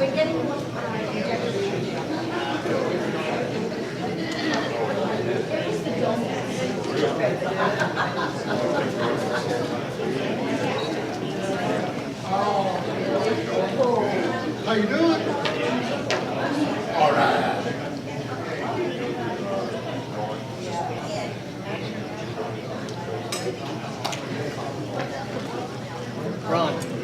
How you doing? All right. Ron.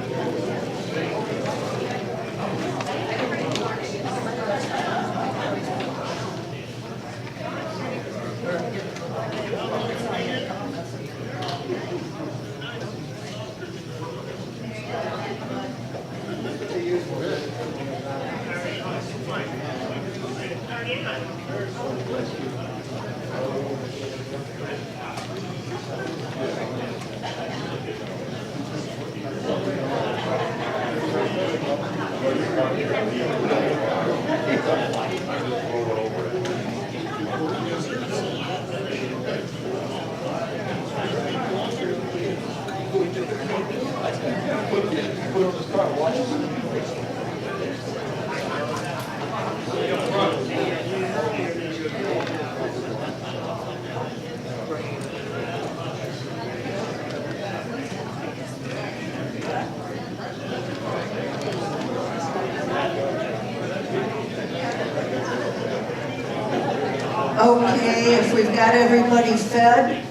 Okay, if we've got everybody fed,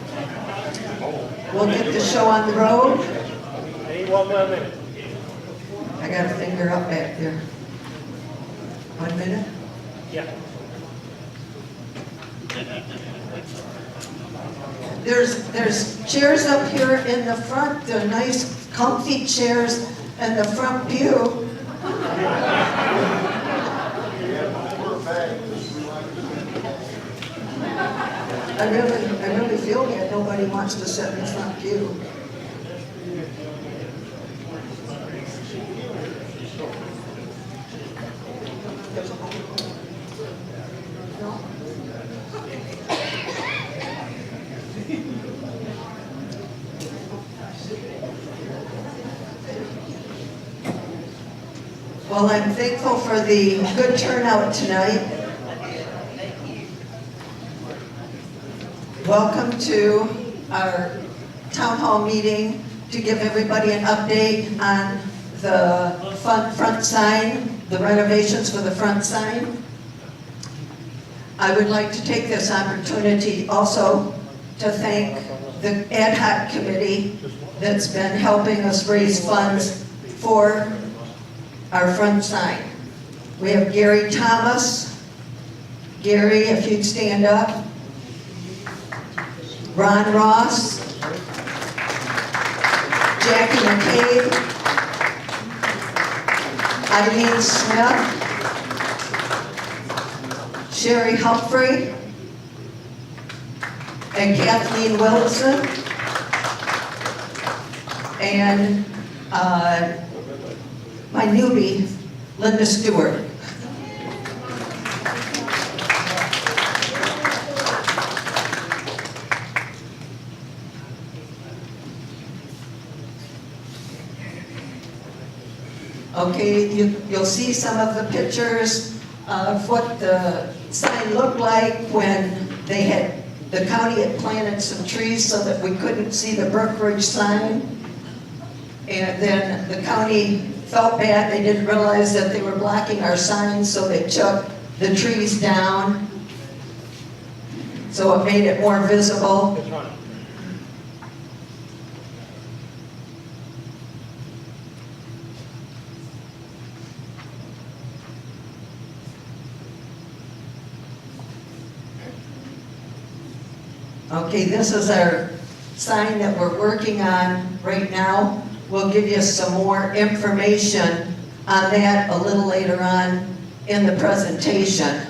we'll get the show on the road. Need 1 more minute. I got a finger up back there. 1 minute? Yeah. There's chairs up here in the front, the nice comfy chairs in the front pew. I really feel that nobody wants to sit in the front pew. Well, I'm thankful for the good turnout tonight. Welcome to our town hall meeting to give everybody an update on the front sign, the renovations for the front sign. I would like to take this opportunity also to thank the ad hoc committee that's been helping us raise funds for our front sign. We have Gary Thomas. Gary, if you'd stand up. Ron Ross, Jackie McCabe, Eileen Smith, Sherry Humphrey, and Kathleen Wilson, and my newbie, Linda Stewart. Okay, you'll see some of the pictures of what the sign looked like when the county had planted some trees so that we couldn't see the Brookridge sign. And then the county felt bad, they didn't realize that they were blocking our signs, so they took the trees down. So it made it more visible. Okay, this is our sign that we're working on right now. We'll give you some more information on that a little later on in the presentation.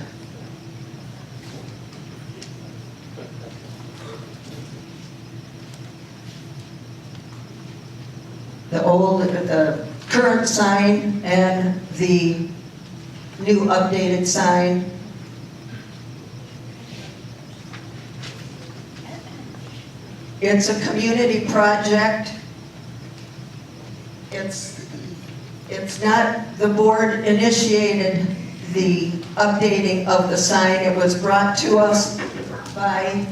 The current sign and the new updated sign. It's a community project. It's It's not, the board initiated the updating of the sign. It was brought to us by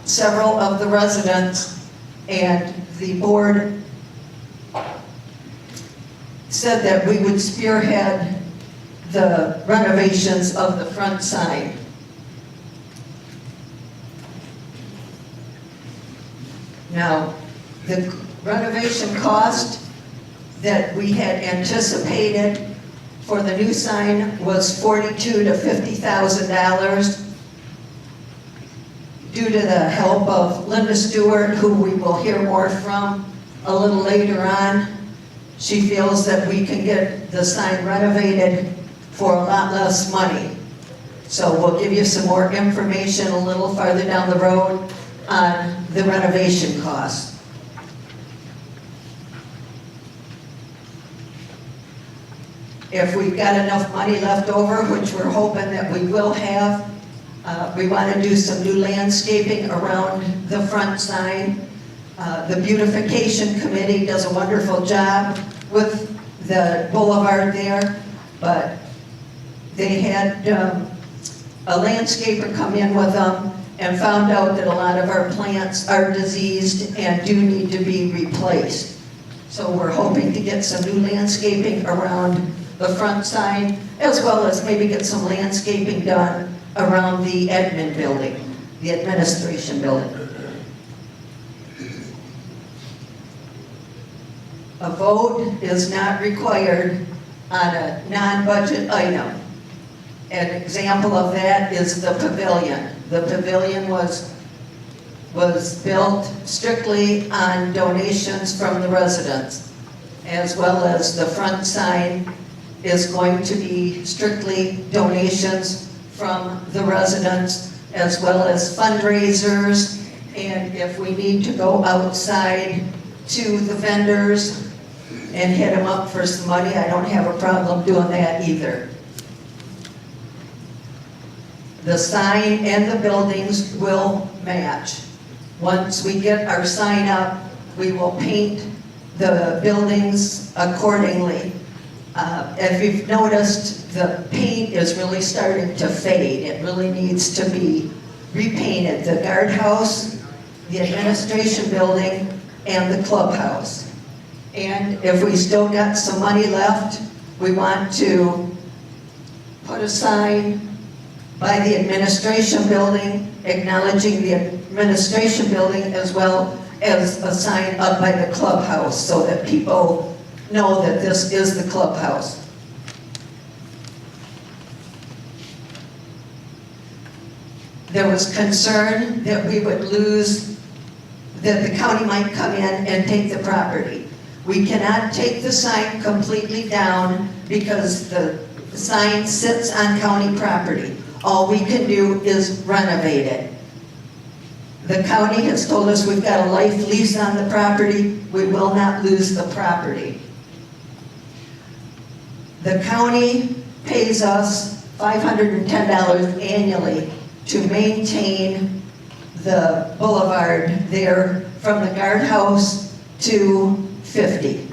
several of the residents, and the board said that we would spearhead the renovations of the front sign. Now, the renovation cost that we had anticipated for the new sign was $42,000 to $50,000. Due to the help of Linda Stewart, who we will hear more from a little later on, she feels that we can get the sign renovated for a lot less money. So we'll give you some more information a little farther down the road on the renovation costs. If we've got enough money left over, which we're hoping that we will have, we want to do some new landscaping around the front sign. The beautification committee does a wonderful job with the boulevard there, but they had a landscaper come in with them and found out that a lot of our plants are diseased and do need to be replaced. So we're hoping to get some new landscaping around the front sign, as well as maybe get some landscaping done around the admin building, the administration building. A vote is not required on a non-budget item. An example of that is the pavilion. The pavilion was built strictly on donations from the residents, as well as the front sign is going to be strictly donations from the residents, as well as fundraisers, and if we need to go outside to the vendors and hit them up for some money, I don't have a problem doing that either. The sign and the buildings will match. Once we get our sign up, we will paint the buildings accordingly. If you've noticed, the paint is really starting to fade. It really needs to be repainted. The guardhouse, the administration building, and the clubhouse. And if we still got some money left, we want to put a sign by the administration building, acknowledging the administration building, as well as a sign up by the clubhouse so that people know that this is the clubhouse. There was concern that we would lose, that the county might come in and take the property. We cannot take the sign completely down because the sign sits on county property. All we can do is renovate it. The county has told us we've got a life lease on the property. We will not lose the property. The county pays us $510 annually to maintain the boulevard there from the guardhouse to 50.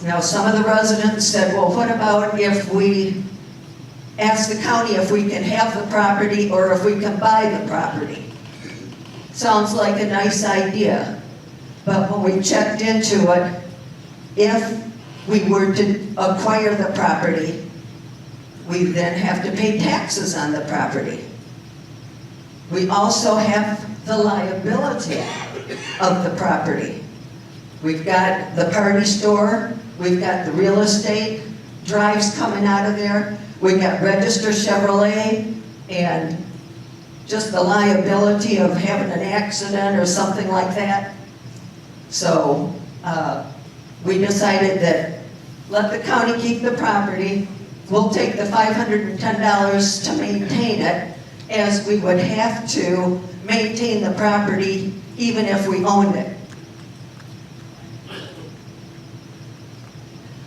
Now, some of the residents said, well, what about if we ask the county if we can have the property or if we can buy the property? Sounds like a nice idea. But when we checked into it, if we were to acquire the property, we then have to pay taxes on the property. We also have the liability of the property. We've got the party store, we've got the real estate drives coming out of there, we've got Register Chevrolet, and just the liability of having an accident or something like that. So we decided that let the county keep the property. We'll take the $510 to maintain it, as we would have to maintain the property even if we owned it.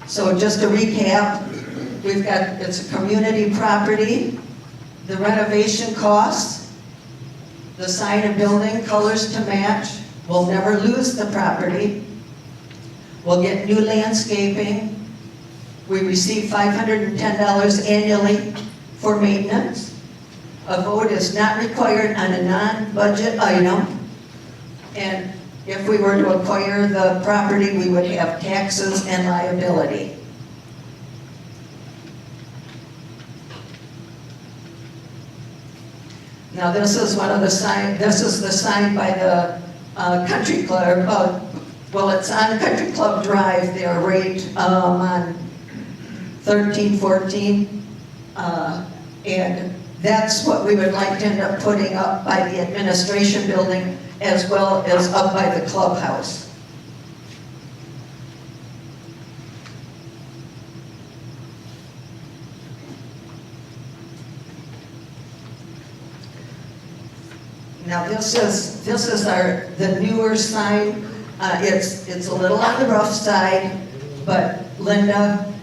So just to recap, we've got, it's a community property, the renovation costs, the sign and building colors to match, We'll never lose the property. We'll get new landscaping. We receive $510 annually for maintenance. A vote is not required on a non-budget item. And if we were to acquire the property, we would have taxes and liability. Now this is one of the sign. This is the sign by the country club. Well, it's on Country Club Drive there, right on 1314, and that's what we would like to end up putting up by the administration building as well as up by the clubhouse. Now this is the newer sign. It's a little on the rough side, but Linda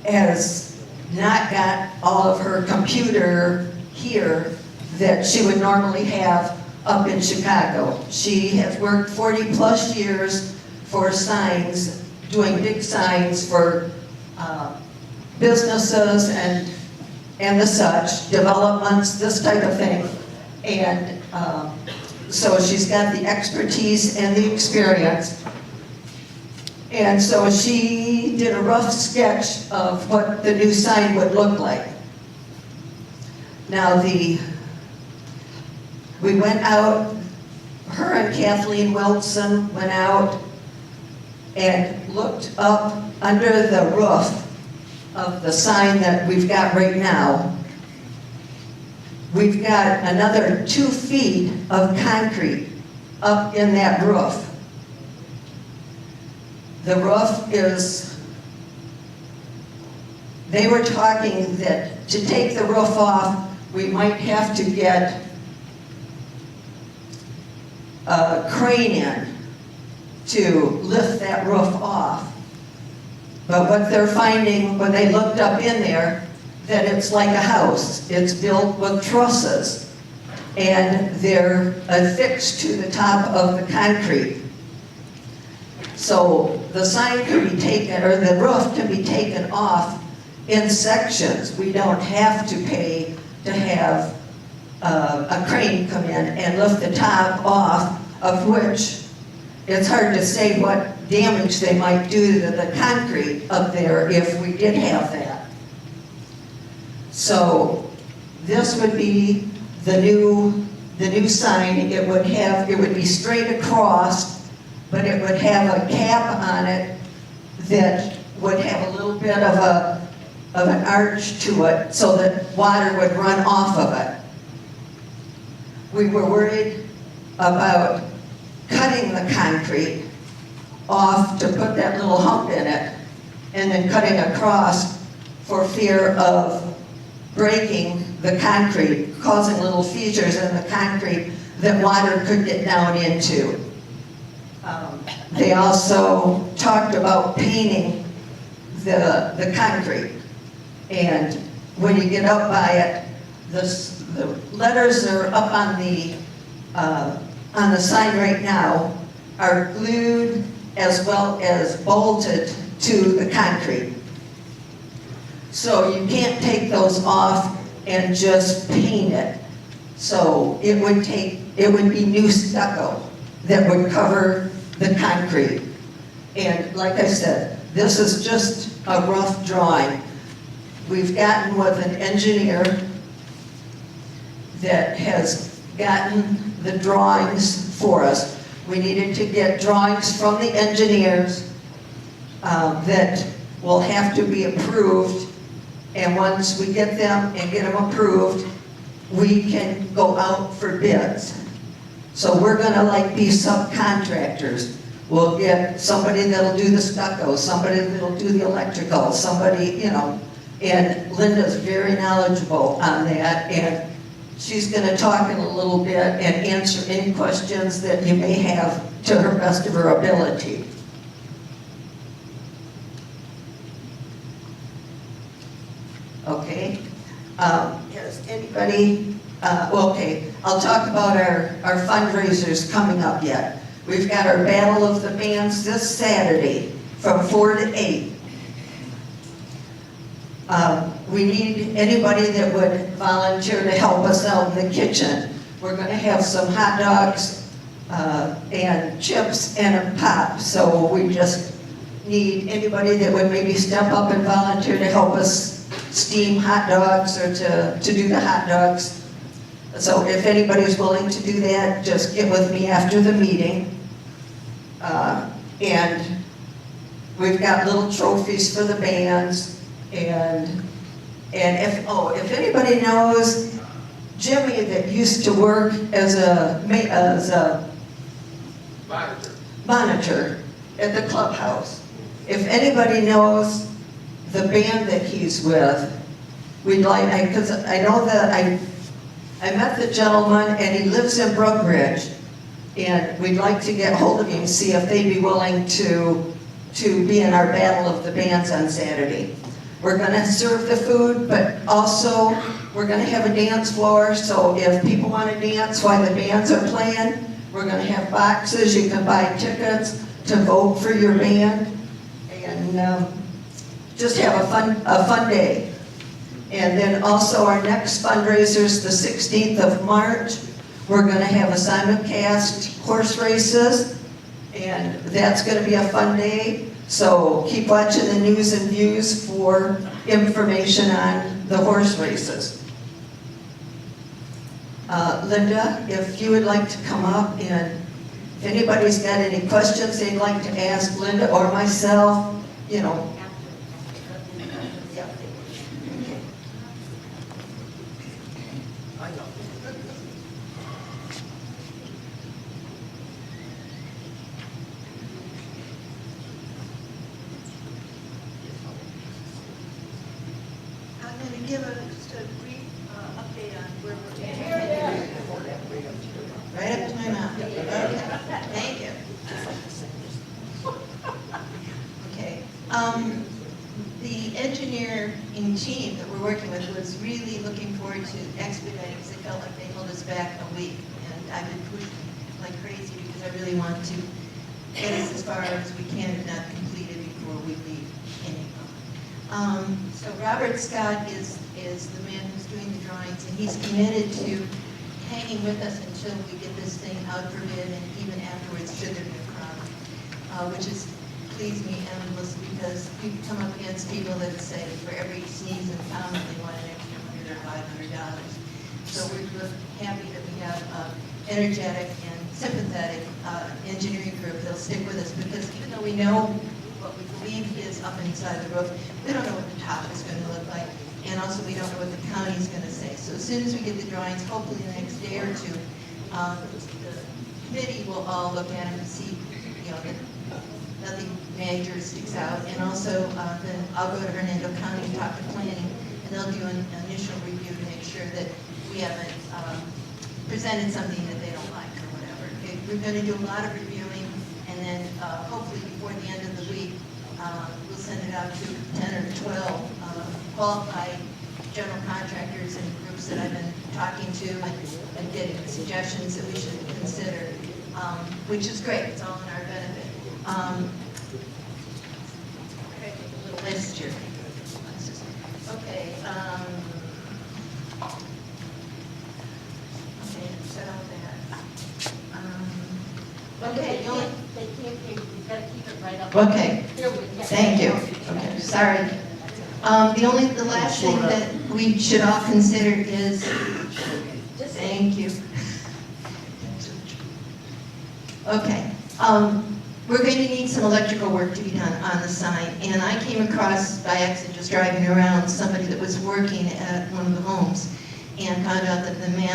has not got all of her computer here that she would normally have up in Chicago. She has worked 40 plus years for signs, doing big signs for businesses and the such, developments, this type of thing. And so she's got the expertise and the experience. And so she did a rough sketch of what the new sign would look like. Now we went out, her and Kathleen Wilson went out and looked up under the roof of the sign that we've got right now. We've got another 2 feet of concrete up in that roof. The roof is, they were talking that to take the roof off, we might have to get a crane in to lift that roof off. But what they're finding when they looked up in there, that it's like a house. It's built with trusses, and they're affixed to the top of the concrete. So the sign can be taken, or the roof can be taken off in sections. We don't have to pay to have a crane come in and lift the top off, of which it's hard to say what damage they might do to the concrete up there if we did have that. So this would be the new sign. It would be straight across, but it would have a cap on it that would have a little bit of an arch to it so that water would run off of it. We were worried about cutting the concrete off to put that little hump in it and then cutting across for fear of breaking the concrete, causing little fissures in the concrete that water could get down into. They also talked about painting the concrete. And when you get up by it, the letters are up on the sign right now are glued as well as bolted to the concrete. So you can't take those off and just paint it. So it would be new stucco that would cover the concrete. And like I said, this is just a rough drawing. We've gotten with an engineer that has gotten the drawings for us. We needed to get drawings from the engineers that will have to be approved. And once we get them and get them approved, we can go out for bids. So we're gonna be subcontractors. We'll get somebody that'll do the stucco, somebody that'll do the electrical, somebody, and Linda's very knowledgeable on that, and she's gonna talk in a little bit and answer any questions that you may have to her best of her ability. Okay, has anybody, okay, I'll talk about our fundraisers coming up yet. We've got our Battle of the Bands this Saturday from 4 to 8. We need anybody that would volunteer to help us out in the kitchen. We're going to have some hot dogs and chips and a pop, so we just need anybody that would maybe step up and volunteer to help us steam hot dogs or to do the hot dogs. So if anybody's willing to do that, just get with me after the meeting. And we've got little trophies for the bands. And if anybody knows Jimmy that used to work as a monitor at the clubhouse, if anybody knows the band that he's with, we'd like, because I know that I met the gentleman and he lives in Brookridge, and we'd like to get hold of you and see if they'd be willing to be in our Battle of the Bands on Saturday. We're going to serve the food, but also we're going to have a dance floor, so if people want to dance while the bands are playing, we're going to have boxes. You can buy tickets to vote for your band, and just have a fun day. And then also our next fundraiser is the 16th of March. We're going to have a simulcast horse races, and that's going to be a fun day. So keep watching the news and views for information on the horse races. Linda, if you would like to come up, and if anybody's got any questions they'd like to ask Linda or myself, you know. I'm going to give just a brief update on where we're at. Right up to my mouth. Okay, thank you. Okay. The engineering team that we're working with was really looking forward to expediting because they felt like they held us back a week. And I've been pushing like crazy because I really want to get us as far as we can, if not completed, before we leave in April. So Robert Scott is the man who's doing the drawings, and he's committed to hanging with us until we get this thing out for bid, and even afterwards, should there be a problem, which has pleased me endlessly, because we come up against people that say for every sneeze in town, they want an extra $100 or $500. So we're happy that we have energetic and sympathetic engineering group that'll stick with us, because even though we know what we believe is up inside the roof, we don't know what the top is going to look like, and also we don't know what the county's going to say. So as soon as we get the drawings, hopefully the next day or two, the committee will all look at them and see, you know, that nothing major sticks out. And also, then I'll go to Hernando County and talk to planning, and they'll do an initial review to make sure that we haven't presented something that they don't like or whatever. Okay? We're going to do a lot of reviewing, and then hopefully before the end of the week, we'll send it out to 10 or 12 qualified general contractors and groups that I've been talking to and getting suggestions that we should consider, which is great. It's all in our benefit. A little list here. Okay. Okay, set out that. Okay. They can't hear you. You've got to keep it right up. Okay, Here we go. thank you. Okay, sorry. The last thing that we should all consider is, thank you. Okay, we're going to need some electrical work to be done on the sign, and I came across by accident just driving around somebody that was working at one of the homes and found out that the man